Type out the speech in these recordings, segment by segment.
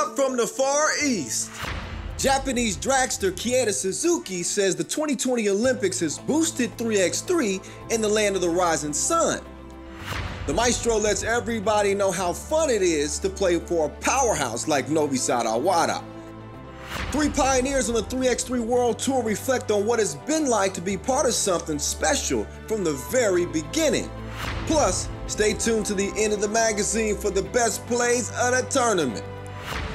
up from the Far East? Japanese dragster Kieda Suzuki says the 2020 Olympics has boosted 3x3 in the land of the rising sun. The Maestro lets everybody know how fun it is to play for a powerhouse like Nobuhisa Awada. Three pioneers on the 3x3 World Tour reflect on what it's been like to be part of something special from the very beginning. Plus, stay tuned to the end of the magazine for the best plays of the tournament.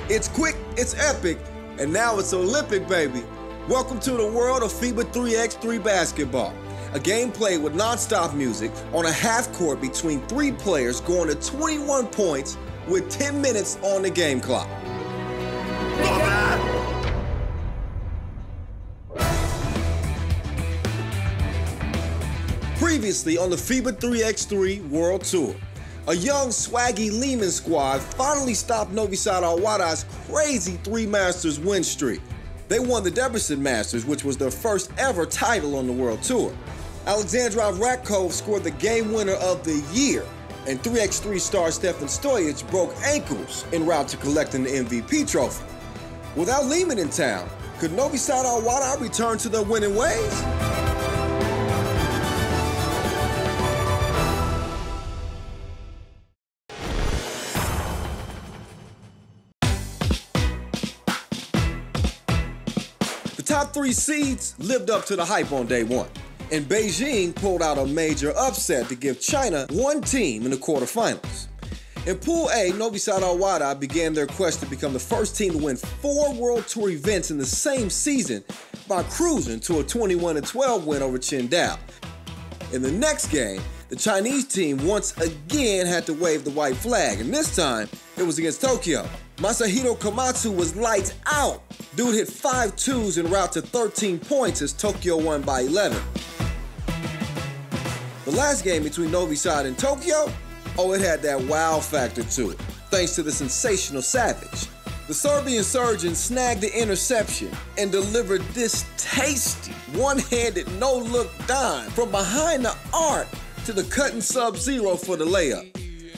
It's quick, it's epic, and now it's Olympic, baby. Welcome to the world of FIBA 3x3 basketball. A game played with non-stop music on a half court between three players going to 21 points with 10 minutes on the game clock. Previously on the FIBA 3x3 World Tour, a young swaggy Lehman squad finally stopped Nobuhisa Awada's crazy 3 Masters win streak. They won the Debrecen Masters, which was their first ever title on the World Tour. Alexandrov Ratkov scored the game winner of the year, and 3x3 star Stefan Stojic broke ankles en route to collecting the MVP trophy. Without Lehman in town, could Nobuhisa Awada return to their winning ways? The top 3 seeds lived up to the hype on day 1, and Beijing pulled out a major upset to give China one team in the quarterfinals. In Pool A, Nobuhisa Awada began their quest to become the first team to win 4 World Tour events in the same season by cruising to a 21-12 win over Chengdu. In the next game, the Chinese team once again had to wave the white flag, and this time it was against Tokyo. Masahiro Komatsu was lights out. Dude hit 5 twos en route to 13 points as Tokyo won by 11. The last game between Nobuhisa and Tokyo, it had that wow factor to it, thanks to the sensational Savage. The Serbian surgeon snagged the interception and delivered this tasty, one-handed, no-look dime from behind the arc to the cutting Sub-Zero for the layup.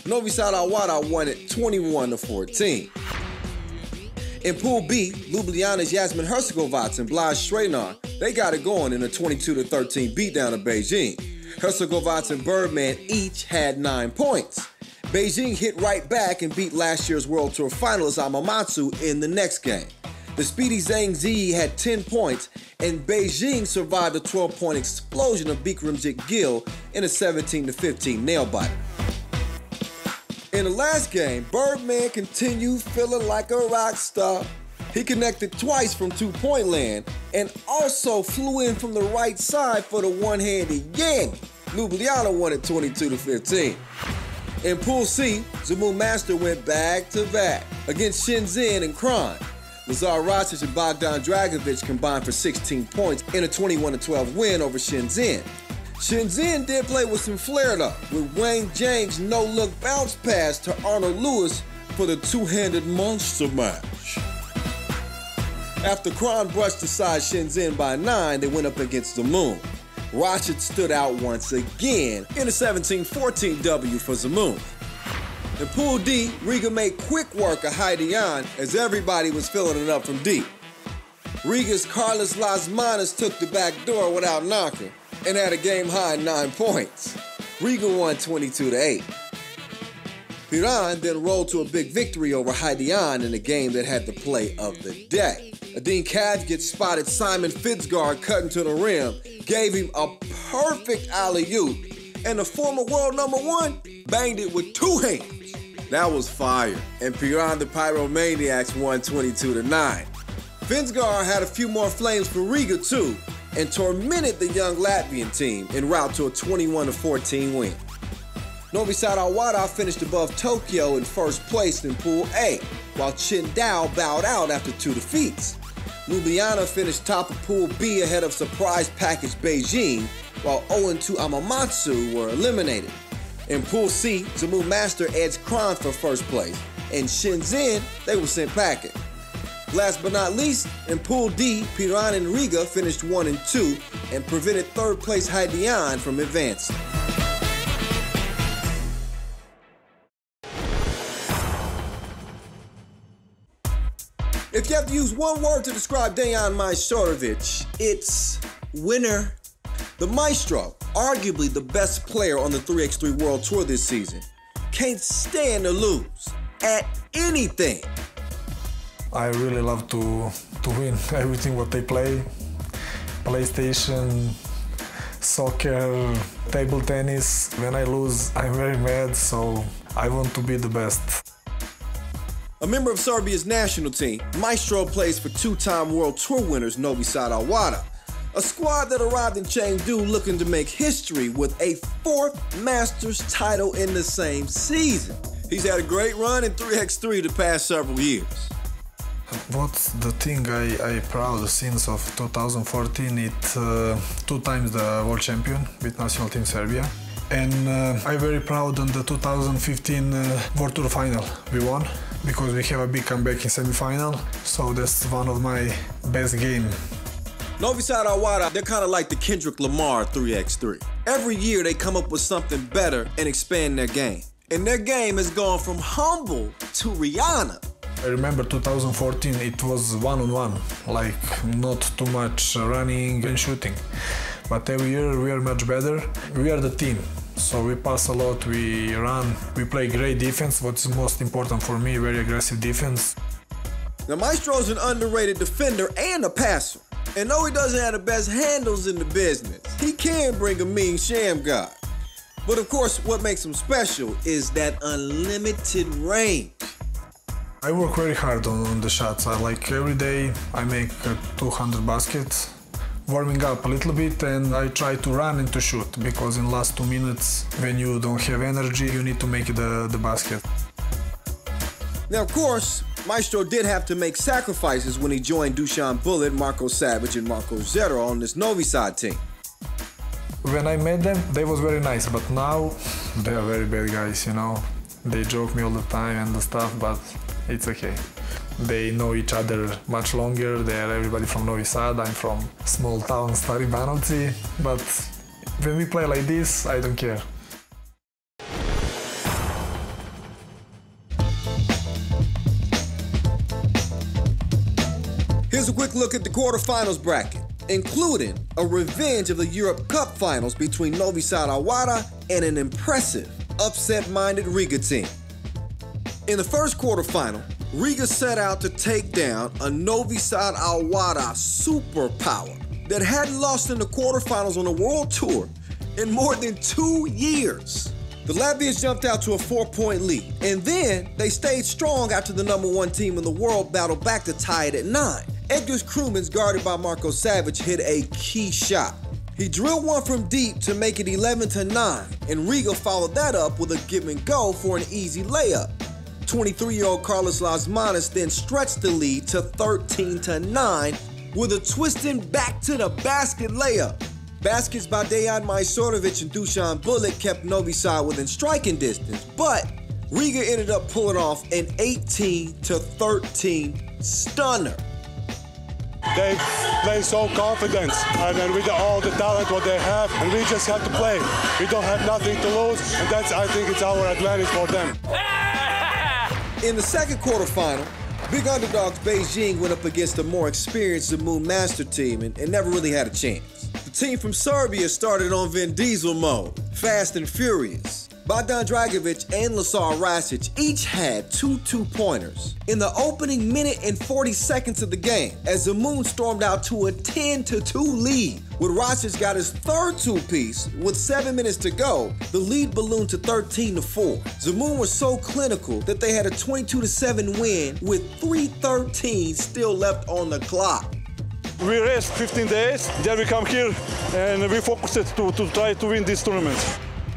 Nobuhisa Awada won it 21-14. In Pool B, Ljubljana's Jasmin Hercegovac and Blaž Srenar, they got it going in a 22-13 beatdown of Beijing. Hercegovac and Birdman each had 9 points. Beijing hit right back and beat last year's World Tour finalist Amamatsu in the next game. The speedy Zhang Zi had 10 points, and Beijing survived a 12-point explosion of Bikramjit Gill in a 17-15 nail-biter. In the last game, Birdman continued feeling like a rock star. He connected twice from 2-point land and also flew in from the right side for the one-handed yang. Ljubljana won it 22-15. In Pool C, Zamu Master went back-to-back against Shenzhen and Kron. Lazar Racic and Bogdan Dragovic combined for 16 points in a 21-12 win over Shenzhen. Shenzhen did play with some flair though, with Wang Zhang's no-look bounce pass to Arnold Lewis for the two-handed monster match. After Kron brushed aside Shenzhen by 9, they went up against Zamun. Racic stood out once again in a 17-14 W for Zamun. In Pool D, Riga made quick work of Haidian as everybody was filling it up from deep. Riga's Carlos Lasmanas took the back door without knocking and had a game-high 9 points. Riga won 22-8. Piran then rolled to a big victory over Haidian in a game that had the play of the day. Adin Kavgit spotted Simon Fitzgerald cutting to the rim, gave him a perfect alley-oop, and the former world #1 banged it with 2 hands. That was fire, and Piran the Pyromaniacs won 22-9. Fitzgerald had a few more flames for Riga too, and tormented the young Latvian team en route to a 21-14 win. Nobuhisa Awada finished above Tokyo in first place in Pool A, while Chengdu bowed out after 2 defeats. Ljubljana finished top of Pool B ahead of surprise package Beijing, while 0-2 Amamatsu were eliminated. In Pool C, Zamu Master edged Kron for first place, and Shenzhen, they were sent packing. Last but not least, in Pool D, Piran and Riga finished 1-2 and prevented third place Haidian from advancing. use one word to describe Dejan Majstorovic, it's winner. The Maestro, arguably the best player on the 3x3 World Tour this season, can't stand to lose at anything. I really love to win everything what they play. PlayStation, soccer, table tennis. When I lose, I'm very mad, so I want to be the best. A member of Serbia's national team, Maestro plays for two-time World Tour winners Novi Sad Awada, a squad that arrived in Chengdu looking to make history with a fourth Masters title in the same season. He's had a great run in 3x3 the past several years. What's the thing I proud since of 2014, it's 2 times the world champion with national team Serbia. And I'm very proud on the 2015 World Tour final we won, because we have a big comeback in semifinal, so that's one of my best game. Novi Sad Awada, they're kind of like the Kendrick Lamar 3x3. Every year they come up with something better and expand their game. And their game has gone from humble to Rihanna. I remember 2014, it was one-on-one, like not too much running and shooting. But every year we are much better. We are the team, so we pass a lot, we run, we play great defense. What's most important for me, very aggressive defense. Now Maestro's an underrated defender and a passer. And though he doesn't have the best handles in the business, he can bring a mean sham guard. But of course, what makes him special is that unlimited range. I work very hard on the shots. Every day I make 200 baskets, warming up a little bit, and I try to run and to shoot, because in last 2 minutes, when you don't have energy, you need to make the basket. Now, of course, Maestro did have to make sacrifices when he joined Dusan Bullet, Marko Savage, and Marko Zero on this Novi Sad team. When I met them, they was very nice, but now they are very bad guys, you know. They joke me all the time and the stuff, but it's okay. They know each other much longer. They are everybody from Novi Sad. I'm from small town Stari Banovci, but when we play like this, I don't care. Here's a quick look at the quarterfinals bracket, including a revenge of the Europe Cup finals between Novi Sad Awada and an impressive, upset-minded Riga team. In the first quarterfinal, Riga set out to take down a Novi Sad Awada superpower that hadn't lost in the quarterfinals on the World Tour in more than 2 years. The Latvians jumped out to a 4-point lead, and then they stayed strong after the #1 team in the world battled back to tie it at 9. Edgar's crewmen, guarded by Marko Savage, hit a key shot. He drilled one from deep to make it 11-9, and Riga followed that up with a give and go for an easy layup. 23-year-old Carlos Lasmanis then stretched the lead to 13-9 with a twisting back to the basket layup. Baskets by Dejan Majstorovic and Dusan Bullet kept Novi Sad within striking distance, but Riga ended up pulling off an 18-13 stunner. They play so confident, and then with all the talent what they have, and we just have to play. We don't have nothing to lose, and that's, I think, it's our advantage for them. In the second quarterfinal, big underdogs Beijing went up against a more experienced Zamoon Master team and never really had a chance. The team from Serbia started on Vin Diesel mode, fast and furious. Bogdan Dragovic and Lazar Rasic each had 2 two-pointers in the opening minute and 40 seconds of the game as Zamoon stormed out to a 10-2 lead. When Rasic got his third two-piece with 7 minutes to go, the lead ballooned to 13-4. Zamoon was so clinical that they had a 22-7 win with 3:13 still left on the clock. We rest 15 days, then we come here and we focused to try to win this tournament.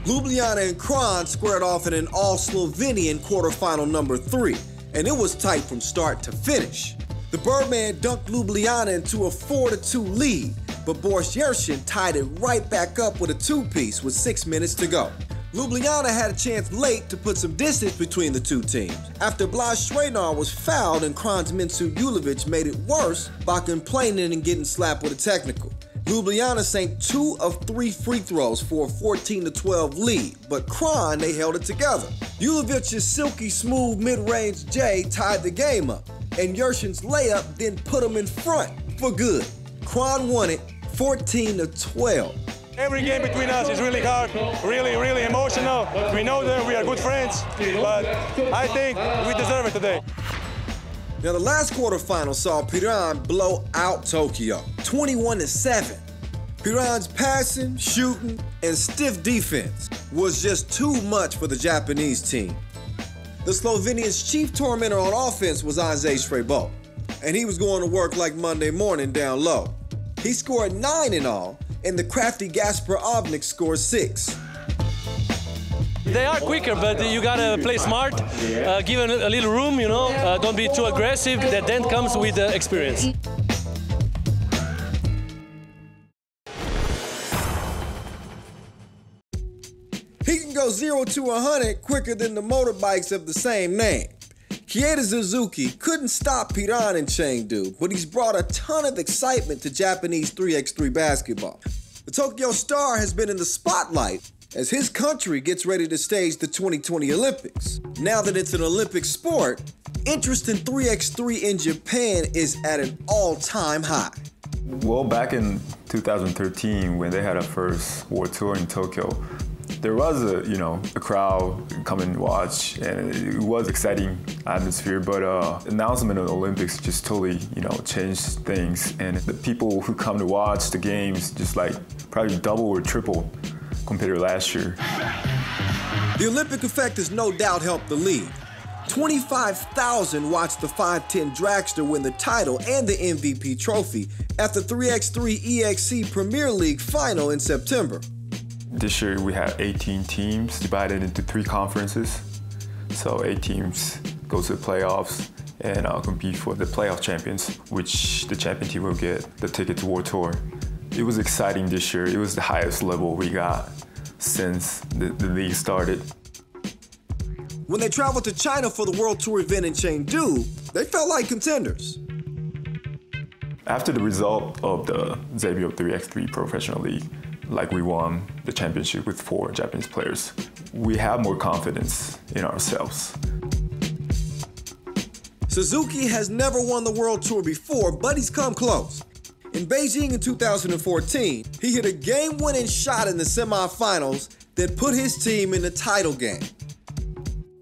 Ljubljana and Kran squared off in an all-Slovenian quarterfinal #3, and it was tight from start to finish. The Birdman dunked Ljubljana into a 4-2 lead, but Boris Yeltsin tied it right back up with a two-piece with 6 minutes to go. Ljubljana had a chance late to put some distance between the two teams after Blaž Srenar was fouled and Kran's Minsu Julovic made it worse by complaining and getting slapped with a technical. Ljubljana sank 2 of 3 free throws for a 14-12 lead, but Kran, they held it together. Julovic's silky smooth mid-range J tied the game up. and Yershin's layup then put him in front for good. Kron won it 14-12. Every game between us is really hard, really emotional. We know that we are good friends, but I think we deserve it today. Now the last quarterfinal saw Piran blow out Tokyo, 21-7. Piran's passing, shooting, and stiff defense was just too much for the Japanese team. The Slovenian's chief tormentor on offense was Anze Shrebo, and he was going to work like Monday morning down low. He scored 9 in all, and the crafty Gasper Ovnik scored 6. They are quicker, but you gotta play smart, give a little room, you know, don't be too aggressive. That then comes with experience. He can go 0 to 100 quicker than the motorbikes of the same name. Kieda Suzuki couldn't stop Piran in Chengdu, but he's brought a ton of excitement to Japanese 3x3 basketball. The Tokyo Star has been in the spotlight as his country gets ready to stage the 2020 Olympics. Now that it's an Olympic sport, interest in 3x3 in Japan is at an all-time high. Well, back in 2013, when they had a first World Tour in Tokyo, there was a crowd come and watch, and it was exciting atmosphere. But announcement of the Olympics just totally, changed things, and the people who come to watch the games just like probably double or triple compared to last year. The Olympic effect has no doubt helped the league. 25,000 watched the 5'10 dragster win the title and the MVP trophy at the 3x3 EXC Premier League final in September. This year we had 18 teams divided into 3 conferences. So 8 teams go to the playoffs and compete for the playoff champions, which the champion team will get the ticket to World Tour. It was exciting this year. It was the highest level we got since the league started. When they traveled to China for the World Tour event in Chengdu, they felt like contenders. After the result of the FIBA 3x3 Professional League, like we won the championship with 4 Japanese players, we have more confidence in ourselves. Suzuki has never won the World Tour before, but he's come close. In Beijing in 2014, he hit a game-winning shot in the semifinals that put his team in the title game.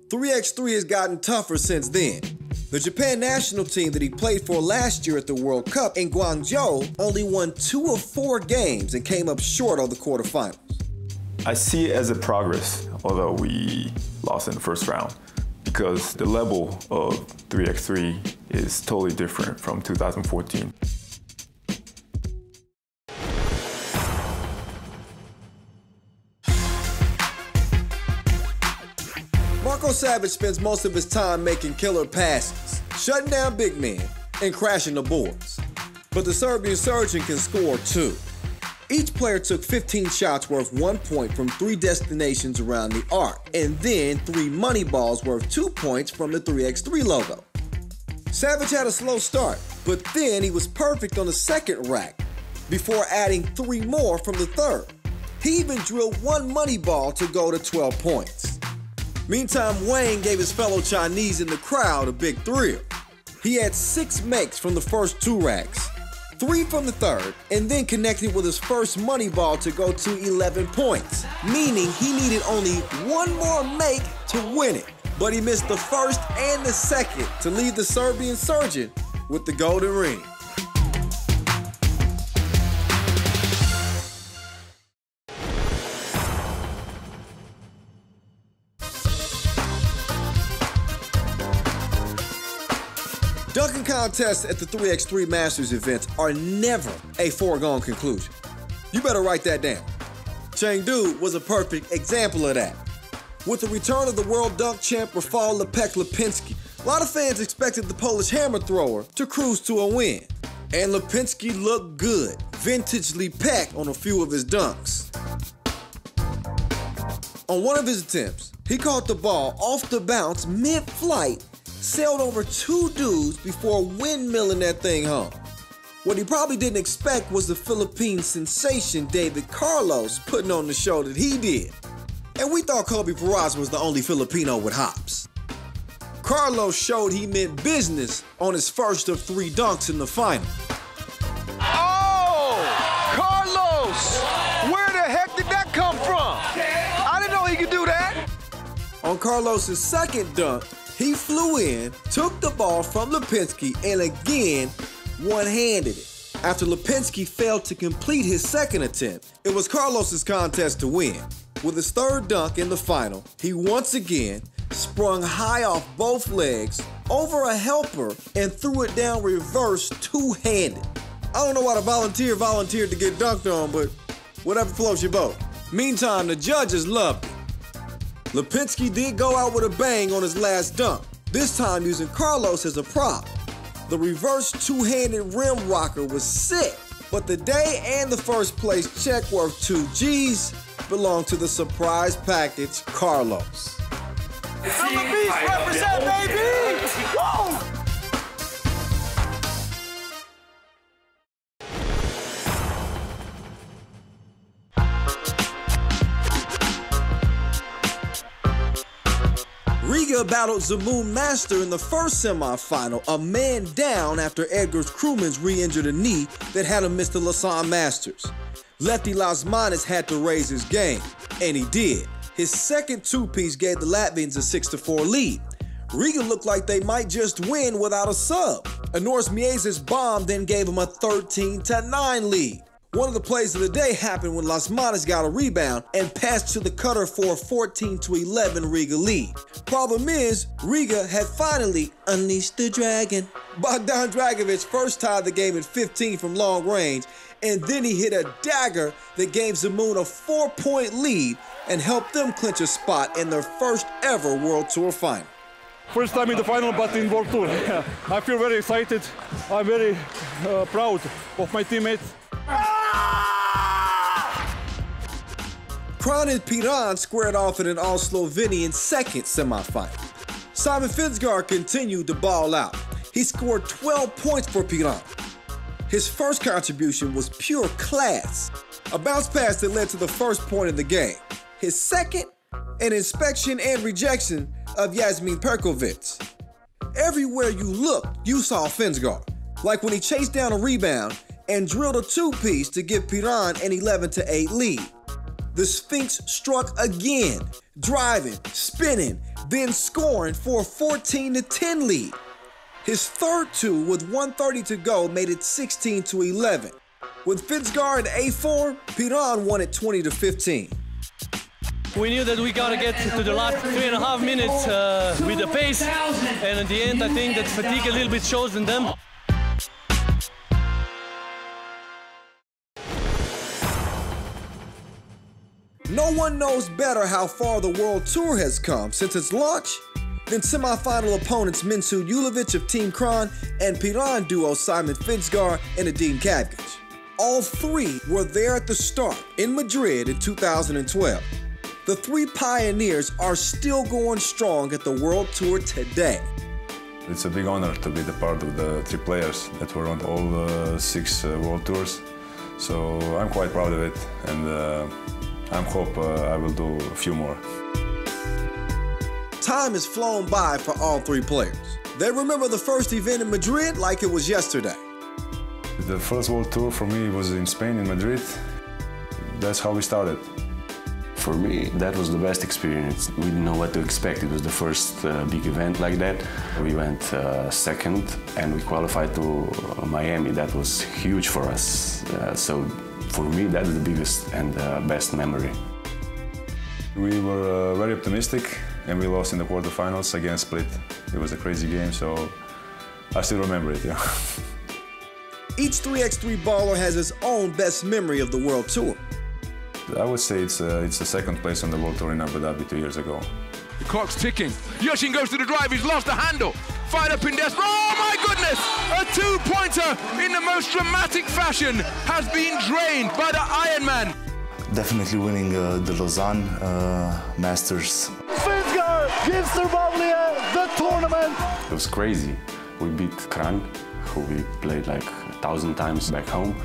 3x3 has gotten tougher since then. The Japan national team that he played for last year at the World Cup in Guangzhou only won 2 of 4 games and came up short on the quarterfinals. I see it as a progress, although we lost in the first round, because the level of 3x3 is totally different from 2014. Marko Saric spends most of his time making killer passes, shutting down big men, and crashing the boards. But the Serbian surgeon can score too. Each player took 15 shots worth 1 point from 3 destinations around the arc, and then 3 money balls worth 2 points from the 3x3 logo. Saric had a slow start, but then he was perfect on the second rack before adding 3 more from the third. He even drilled 1 money ball to go to 12 points. Meantime, Wayne gave his fellow Chinese in the crowd a big thrill. He had 6 makes from the first 2 racks, 3 from the third, and then connected with his first money ball to go to 11 points, meaning he needed only 1 more make to win it. But he missed the first and the second to leave the Serbian surgeon with the golden ring. Dunking contests at the 3x3 Masters events are never a foregone conclusion. You better write that down. Chengdu was a perfect example of that. With the return of the world dunk champ Rafał Lipinski, a lot of fans expected the Polish hammer thrower to cruise to a win. And Lipinski looked good, vintage Lipek on a few of his dunks. On one of his attempts, he caught the ball off the bounce mid-flight, sailed over 2 dudes before windmilling that thing home. What he probably didn't expect was the Philippine sensation David Carlos putting on the show that he did. And we thought Kobe Peraza was the only Filipino with hops. Carlos showed he meant business on his first of 3 dunks in the final. Oh! Carlos! Where the heck did that come from? I didn't know he could do that. On Carlos's second dunk, he flew in, took the ball from Lipinski, and again one-handed it. After Lipinski failed to complete his second attempt, it was Carlos's contest to win. With his third dunk in the final, he once again sprung high off both legs over a helper and threw it down reverse two-handed. I don't know why the volunteered to get dunked on, but whatever floats your boat. Meantime, the judges loved it. Lipinski did go out with a bang on his last dunk, this time using Carlos as a prop. The reverse two-handed rim rocker was sick, but the day and the first place check worth 2 G's belonged to the surprise package, Carlos. I'm a beast, represent, baby! Whoa! Riga battled Chengdu Masters in the first semifinal, a man down after Edgar Crewman's re-injured a knee that had him miss the Lausanne Masters. Lefty Lasmanis had to raise his game, and he did. His second two-piece gave the Latvians a 6-4 lead. Riga looked like they might just win without a sub. Anoris Miez's bomb then gave him a 13-9 lead. One of the plays of the day happened when Lasmanis got a rebound and passed to the cutter for a 14-11 Riga lead. Problem is, Riga had finally unleashed the dragon. Bogdan Dragovic first tied the game at 15 from long range, and then he hit a dagger that gave Chengdu a 4-point lead and helped them clinch a spot in their first ever World Tour final. First time in the final, but in World Tour. I feel very excited. I'm very proud of my teammates. Kron and Piran squared off in an all-Slovenian second semifinal. Simon Finsgaard continued to ball out. He scored 12 points for Piran. His first contribution was pure class, a bounce pass that led to the first point of the game. His second, an inspection and rejection of Yasmin Perkovic. Everywhere you looked, you saw Finsgaard, like when he chased down a rebound and drilled a two-piece to give Piran an 11-8 lead. The Sphinx struck again, driving, spinning, then scoring for a 14-10 lead. His third two with 1:30 to go made it 16-11. With Finsgaard in A form, Piran won it 20-15. We knew that we gotta get to the last 3.5 minutes with the pace, and in the end I think that fatigue a little bit shows in them. No one knows better how far the World Tour has come since its launch than semifinal opponents Minsud Julovic of Team Kron and Piran duo Simon Finsgaard and Adin Kadgic. All three were there at the start in Madrid in 2012. The three pioneers are still going strong at the World Tour today. It's a big honor to be the part of the 3 players that were on all 6 World Tours. So I'm quite proud of it, and I hope I will do a few more. Time has flown by for all 3 players. They remember the first event in Madrid like it was yesterday. The first World Tour for me was in Spain, in Madrid. That's how we started. For me, that was the best experience. We didn't know what to expect. It was the first big event like that. We went second and we qualified to Miami. That was huge for us. So for me, that's the biggest and best memory. We were very optimistic and we lost in the quarterfinals against Split. It was a crazy game, so I still remember it, yeah. Each 3x3 baller has his own best memory of the World Tour. I would say it's the second place on the World Tour in Abu Dhabi 2 years ago. The clock's ticking. Yashin goes to the drive, he's lost the handle. Fired up in desperate. Oh my goodness! A 2-pointer in the most dramatic fashion has been drained by the Iron Man. Definitely winning the Lausanne Masters. Finsgaard gives Serbia the tournament. It was crazy. We beat Kran, who we played like 1,000 times back home.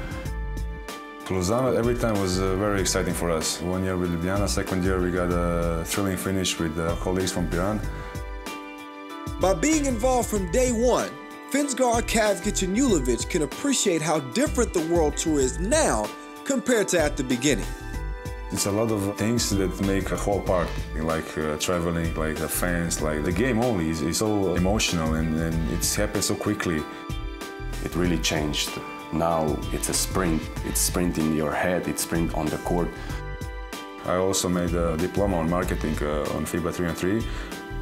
Lausanne every time was very exciting for us. 1 year with Ljubljana, second year we got a thrilling finish with colleagues from Piran. By being involved from day one, Finsgaard, Kavkic, and Julovic can appreciate how different the World Tour is now compared to at the beginning. It's a lot of things that make a whole part, like traveling, like the fans, like the game only is so emotional and it's happened so quickly. It really changed. Now it's a sprint. It's sprint in your head, it's sprint on the court. I also made a diploma on marketing on FIBA 3x3.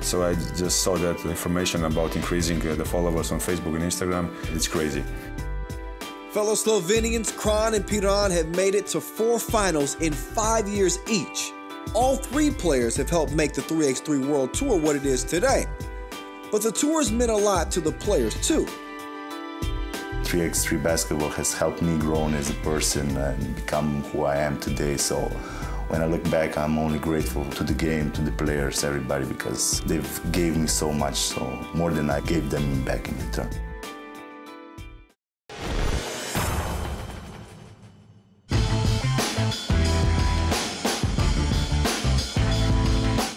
So I just saw that information about increasing the followers on Facebook and Instagram. It's crazy. Fellow Slovenians Kron and Piran have made it to 4 finals in 5 years each. All 3 players have helped make the 3x3 World Tour what it is today. But the tour's meant a lot to the players too. 3x3 basketball has helped me grow as a person and become who I am today. So when I look back, I'm only grateful to the game, to the players, everybody, because they've gave me so much, so more than I gave them back in return.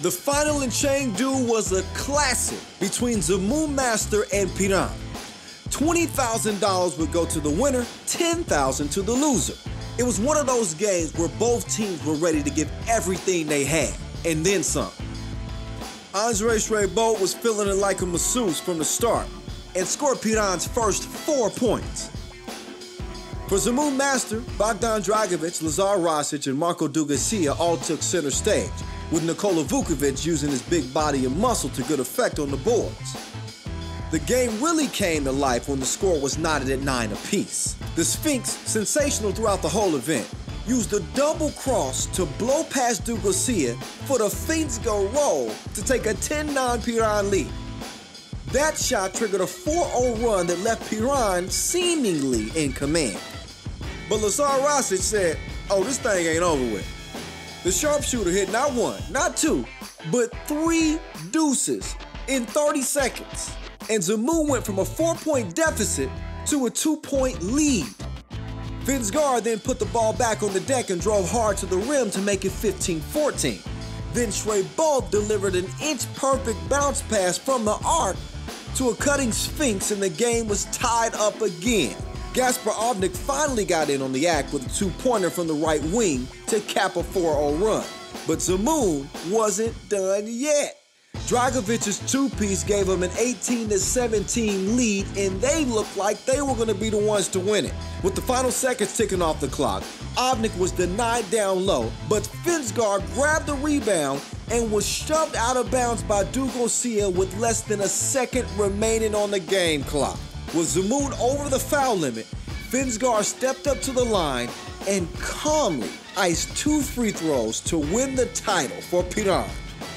The final in Chengdu was a classic between Chengdu Masters and Piran. $20,000 would go to the winner, $10,000 to the loser. It was one of those games where both teams were ready to give everything they had, and then some. Andre Schreibold was feeling it like a masseuse from the start and scored Piran's first 4 points. For Chengdu Masters, Bogdan Dragovic, Lazar Rasic, and Marko Dugasia all took center stage, with Nikola Vukovic using his big body and muscle to good effect on the boards. The game really came to life when the score was knotted at 9 apiece. The Sphinx, sensational throughout the whole event, used a double cross to blow past Dugasia for the Finsgaard roll to take a 10-9 Piran lead. That shot triggered a 4-0 run that left Piran seemingly in command. But Lazar Rasic said, "Oh, this thing ain't over with." The sharpshooter hit not 1, not 2, but 3 deuces in 30 seconds. And Chengdu went from a 4-point deficit to a 2-point lead. Finsgaard then put the ball back on the deck and drove hard to the rim to make it 15-14. Then Schreibold delivered an inch-perfect bounce pass from the arc to a cutting Sphinx, and the game was tied up again. Gasper Ovnik finally got in on the act with a 2-pointer from the right wing to cap a 4-0 run. But Chengdu wasn't done yet. Dragovic's 2-piece gave him an 18-17 lead, and they looked like they were going to be the ones to win it. With the final seconds ticking off the clock, Ovnik was denied down low, but Finsgaard grabbed the rebound and was shoved out of bounds by Dugasia with less than a second remaining on the game clock. With Chengdu over the foul limit, Finsgaard stepped up to the line and calmly iced 2 free throws to win the title for Piran,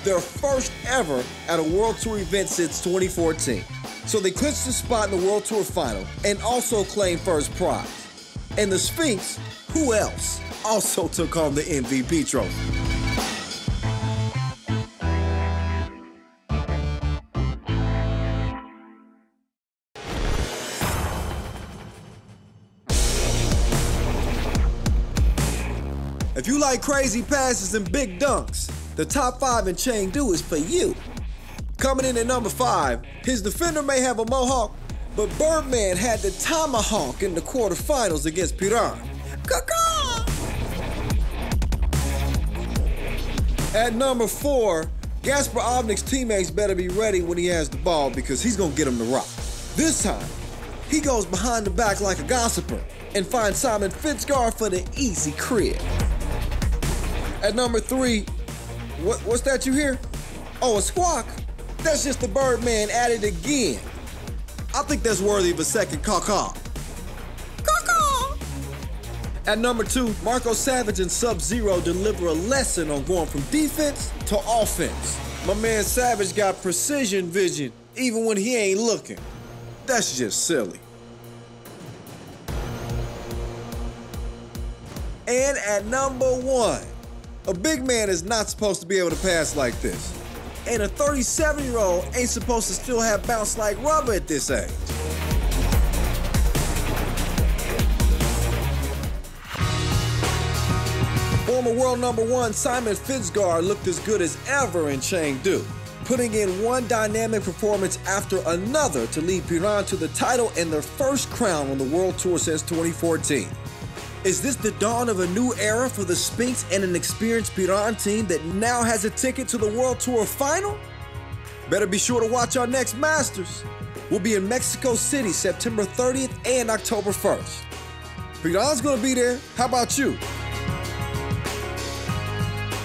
their first ever at a World Tour event since 2014. So they clinched the spot in the World Tour final and also claimed first prize. And the Sphinx, who else, also took home the MVP trophy. If you like crazy passes and big dunks, the top 5 in Chengdu is for you. Coming in at number 5, his defender may have a mohawk, but Birdman had the tomahawk in the quarterfinals against Piran. At number 4, Gasper Ovnik's teammates better be ready when he has the ball because he's gonna get him to rock. This time, he goes behind the back like a gossiper and finds Simon Finsgaard for the easy crib. At number 3, what's that you hear? Oh, a squawk? That's just the Birdman at it again. I think that's worthy of a second caw-caw. Caw-caw! At number 2, Marco Savage and Sub-Zero deliver a lesson on going from defense to offense. My man Savage got precision vision even when he ain't looking. That's just silly. And at number 1, a big man is not supposed to be able to pass like this. And a 37-year-old ain't supposed to still have bounce like rubber at this age. Former world number 1 Simon Finsgaard looked as good as ever in Chengdu. putting in one dynamic performance after another to lead Piran to the title and their first crown on the World Tour since 2014. Is this the dawn of a new era for the Spinks and an experienced Piran team that now has a ticket to the World Tour final? Better be sure to watch our next Masters. We'll be in Mexico City September 30th and October 1st. Piran's gonna be there. How about you?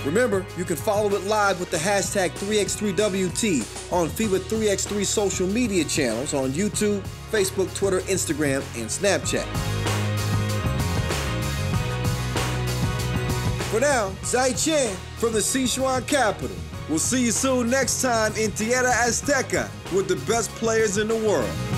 Remember, you can follow it live with the hashtag 3x3WT on FIBA 3x3 social media channels on YouTube, Facebook, Twitter, Instagram, and Snapchat. For now, Zai Chen from the Sichuan capital. We'll see you soon next time in Tierra Azteca with the best players in the world.